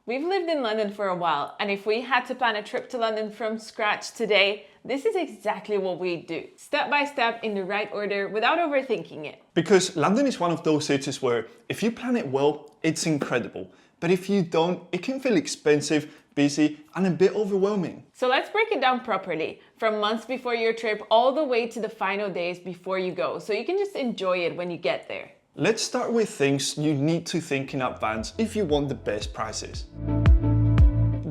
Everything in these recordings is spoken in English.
We've lived in London for a while, and if we had to plan a trip to London from scratch today, this is exactly what we'd do. Step by step in the right order without overthinking it. Because London is one of those cities where if you plan it well, it's incredible. But if you don't, it can feel expensive, busy, and a bit overwhelming. So let's break it down properly, from months before your trip all the way to the final days before you go, so you can just enjoy it when you get there. Let's start with things you need to think in advance if you want the best prices.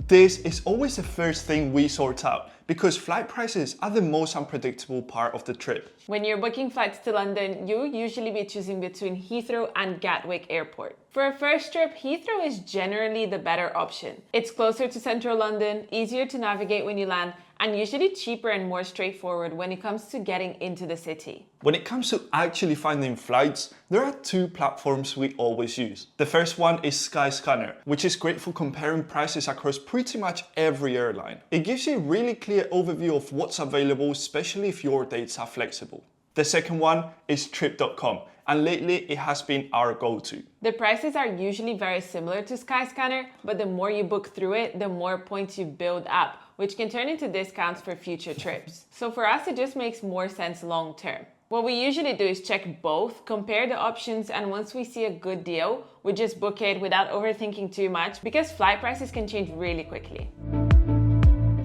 This is always the first thing we sort out because flight prices are the most unpredictable part of the trip. When you're booking flights to London, you'll usually be choosing between Heathrow and Gatwick Airport. For a first trip, Heathrow is generally the better option. It's closer to central London, easier to navigate when you land, and usually cheaper and more straightforward when it comes to getting into the city. When it comes to actually finding flights, there are two platforms we always use. The first one is Skyscanner, which is great for comparing prices across pretty much every airline. It gives you a really clear overview of what's available, especially if your dates are flexible. The second one is Trip.com, and lately it has been our go-to. The prices are usually very similar to Skyscanner, but the more you book through it, the more points you build up, which can turn into discounts for future trips. So for us, it just makes more sense long term. What we usually do is check both, compare the options, and once we see a good deal, we just book it without overthinking too much because flight prices can change really quickly.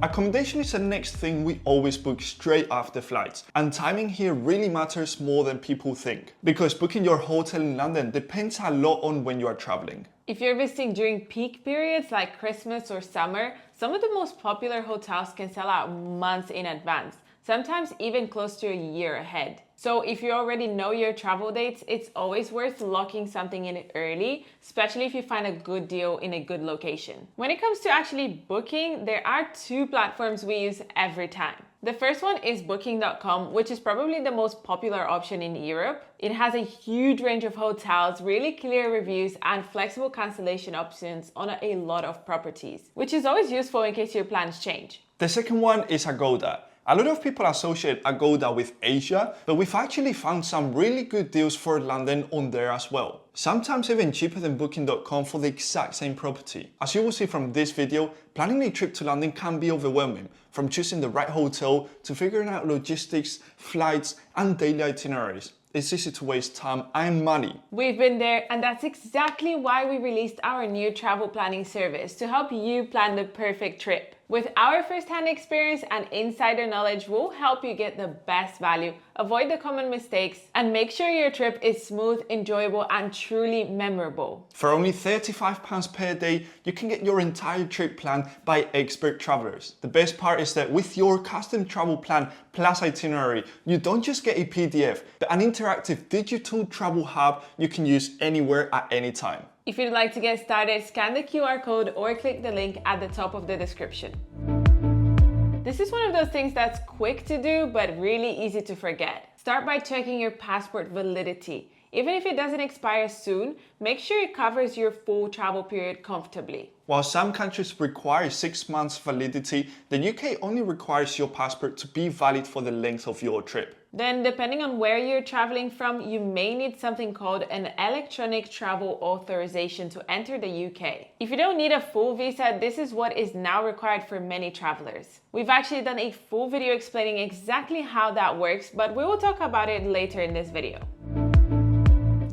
Accommodation is the next thing we always book straight after flights, and timing here really matters more than people think, because booking your hotel in London depends a lot on when you are traveling. If you're visiting during peak periods like Christmas or summer, some of the most popular hotels can sell out months in advance, sometimes even close to a year ahead. So if you already know your travel dates, it's always worth locking something in early, especially if you find a good deal in a good location. When it comes to actually booking, there are two platforms we use every time. The first one is Booking.com, which is probably the most popular option in Europe. It has a huge range of hotels, really clear reviews, and flexible cancellation options on a lot of properties, which is always useful in case your plans change. The second one is Agoda. A lot of people associate Agoda with Asia, but we've actually found some really good deals for London on there as well. Sometimes even cheaper than Booking.com for the exact same property. As you will see from this video, planning a trip to London can be overwhelming, from choosing the right hotel to figuring out logistics, flights, and daily itineraries. It's easy to waste time and money. We've been there, and that's exactly why we released our new travel planning service to help you plan the perfect trip. With our first-hand experience and insider knowledge, we'll help you get the best value, avoid the common mistakes, and make sure your trip is smooth, enjoyable, and truly memorable. For only £35 per day, you can get your entire trip planned by expert travelers. The best part is that with your custom travel plan plus itinerary, you don't just get a PDF, but an interactive digital travel hub you can use anywhere at any time. If you'd like to get started, scan the QR code or click the link at the top of the description. This is one of those things that's quick to do, but really easy to forget. Start by checking your passport validity. Even if it doesn't expire soon, make sure it covers your full travel period comfortably. While some countries require 6 months validity, the UK only requires your passport to be valid for the length of your trip. Then, depending on where you're traveling from, you may need something called an electronic travel authorization to enter the UK. If you don't need a full visa, this is what is now required for many travelers. We've actually done a full video explaining exactly how that works, but we will talk about it later in this video.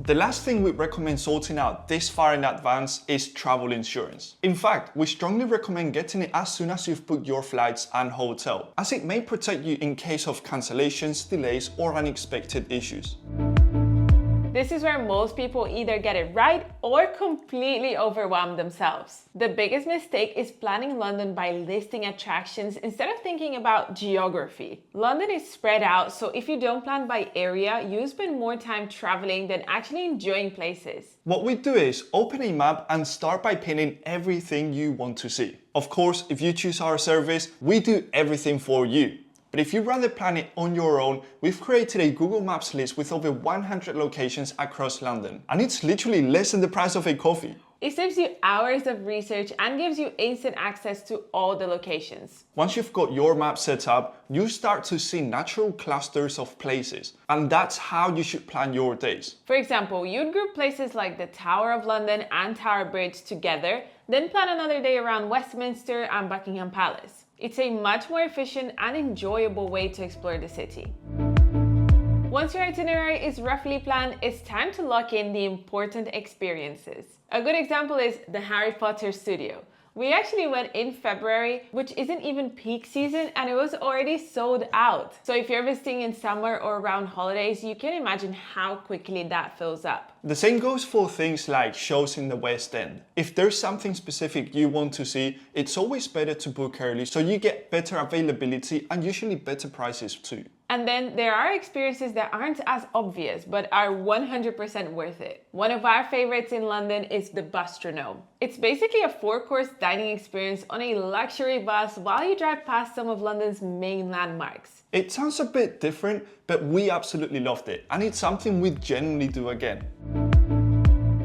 The last thing we recommend sorting out this far in advance is travel insurance. In fact, we strongly recommend getting it as soon as you've booked your flights and hotel, as it may protect you in case of cancellations, delays, or unexpected issues. This is where most people either get it right or completely overwhelm themselves. The biggest mistake is planning London by listing attractions instead of thinking about geography. London is spread out, so if you don't plan by area, you spend more time traveling than actually enjoying places. What we do is open a map and start by pinning everything you want to see. Of course, if you choose our service, we do everything for you. But if you'd rather plan it on your own, we've created a Google Maps list with over 100 locations across London. And it's literally less than the price of a coffee. It saves you hours of research and gives you instant access to all the locations. Once you've got your map set up, you start to see natural clusters of places, and that's how you should plan your days. For example, you'd group places like the Tower of London and Tower Bridge together, then plan another day around Westminster and Buckingham Palace. It's a much more efficient and enjoyable way to explore the city. Once your itinerary is roughly planned, it's time to lock in the important experiences. A good example is the Harry Potter studio. We actually went in February, which isn't even peak season, and it was already sold out. So if you're visiting in summer or around holidays, you can imagine how quickly that fills up. The same goes for things like shows in the West End. If there's something specific you want to see, it's always better to book early so you get better availability and usually better prices too. And then there are experiences that aren't as obvious, but are 100% worth it. One of our favorites in London is the Bustronome. It's basically a 4-course dining experience on a luxury bus while you drive past some of London's main landmarks. It sounds a bit different, but we absolutely loved it, and it's something we'd genuinely do again.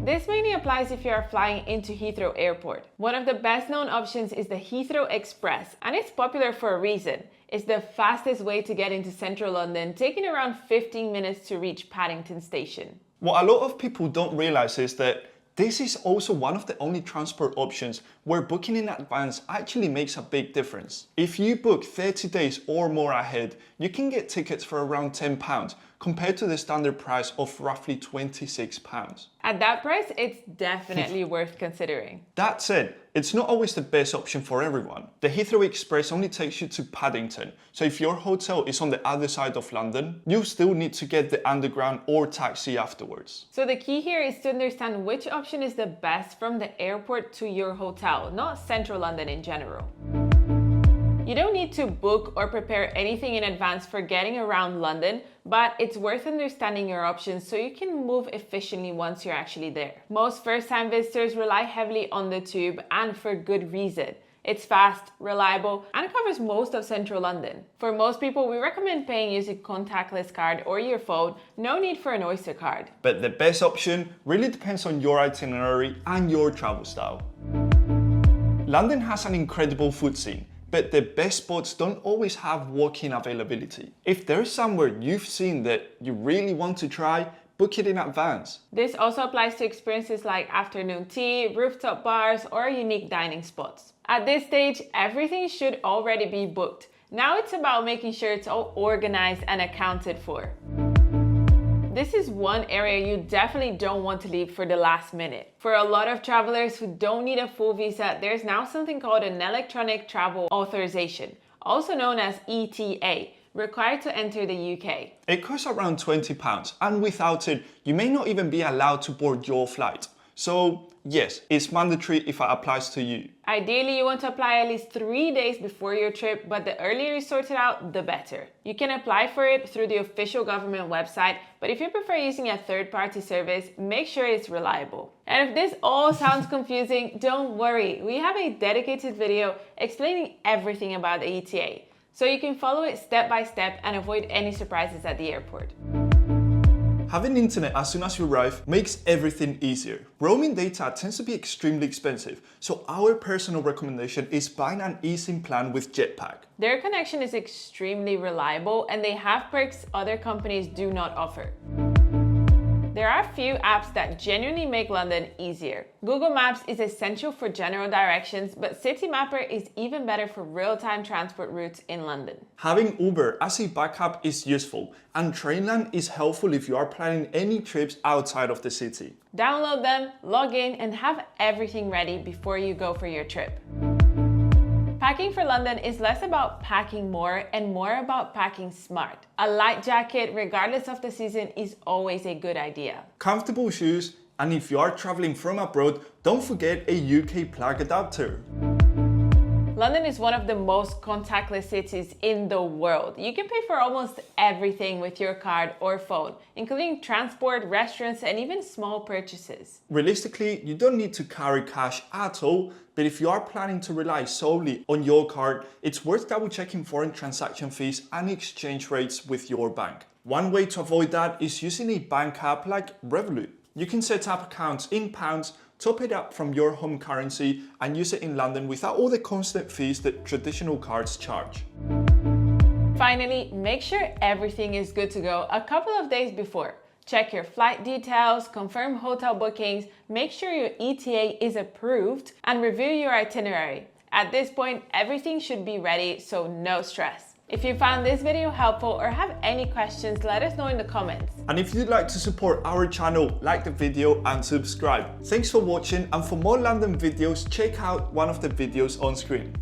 This mainly applies if you are flying into Heathrow Airport. One of the best known options is the Heathrow Express, and it's popular for a reason. It's the fastest way to get into central London, taking around 15 minutes to reach Paddington Station. What a lot of people don't realize is that this is also one of the only transport options where booking in advance actually makes a big difference. If you book 30 days or more ahead, you can get tickets for around £10 compared to the standard price of roughly £26. At that price, it's definitely worth considering. That said, it's not always the best option for everyone. The Heathrow Express only takes you to Paddington, so if your hotel is on the other side of London, you still need to get the underground or taxi afterwards. So the key here is to understand which option is the best from the airport to your hotel, not central London in general. You don't need to book or prepare anything in advance for getting around London, but it's worth understanding your options so you can move efficiently once you're actually there. Most first-time visitors rely heavily on the tube, and for good reason. It's fast, reliable, and covers most of central London. For most people, we recommend paying using contactless card or your phone, no need for an Oyster card. But the best option really depends on your itinerary and your travel style. London has an incredible food scene, but the best spots don't always have walk-in availability. If there's somewhere you've seen that you really want to try, book it in advance. This also applies to experiences like afternoon tea, rooftop bars, or unique dining spots. At this stage, everything should already be booked. Now it's about making sure it's all organized and accounted for. This is one area you definitely don't want to leave for the last minute. For a lot of travelers who don't need a full visa, there's now something called an electronic travel authorization, also known as ETA, required to enter the UK. It costs around £20, and without it, you may not even be allowed to board your flight. So yes, it's mandatory if it applies to you. Ideally, you want to apply at least 3 days before your trip, but the earlier you sort it out, the better. You can apply for it through the official government website, but if you prefer using a third-party service, make sure it's reliable. And if this all sounds confusing, don't worry. We have a dedicated video explaining everything about the ETA, so you can follow it step by step and avoid any surprises at the airport. Having internet as soon as you arrive makes everything easier. Roaming data tends to be extremely expensive, so our personal recommendation is buying an eSIM plan with Jetpack. Their connection is extremely reliable, and they have perks other companies do not offer. There are a few apps that genuinely make London easier. Google Maps is essential for general directions, but City Mapper is even better for real-time transport routes in London. Having Uber as a backup is useful, and Trainline is helpful if you are planning any trips outside of the city. Download them, log in, and have everything ready before you go for your trip. Packing for London is less about packing more and more about packing smart. A light jacket, regardless of the season, is always a good idea. Comfortable shoes, and if you are traveling from abroad, don't forget a UK plug adapter. London is one of the most contactless cities in the world. You can pay for almost everything with your card or phone, including transport, restaurants, and even small purchases. Realistically, you don't need to carry cash at all, but if you are planning to rely solely on your card, it's worth double checking foreign transaction fees and exchange rates with your bank. One way to avoid that is using a bank app like Revolut. You can set up accounts in pounds, top it up from your home currency and use it in London without all the constant fees that traditional cards charge. Finally, make sure everything is good to go a couple of days before. Check your flight details, confirm hotel bookings, make sure your ETA is approved, and review your itinerary. At this point, everything should be ready, so no stress. If you found this video helpful or have any questions, let us know in the comments. And if you'd like to support our channel, like the video and subscribe. Thanks for watching, and for more London videos, check out one of the videos on screen.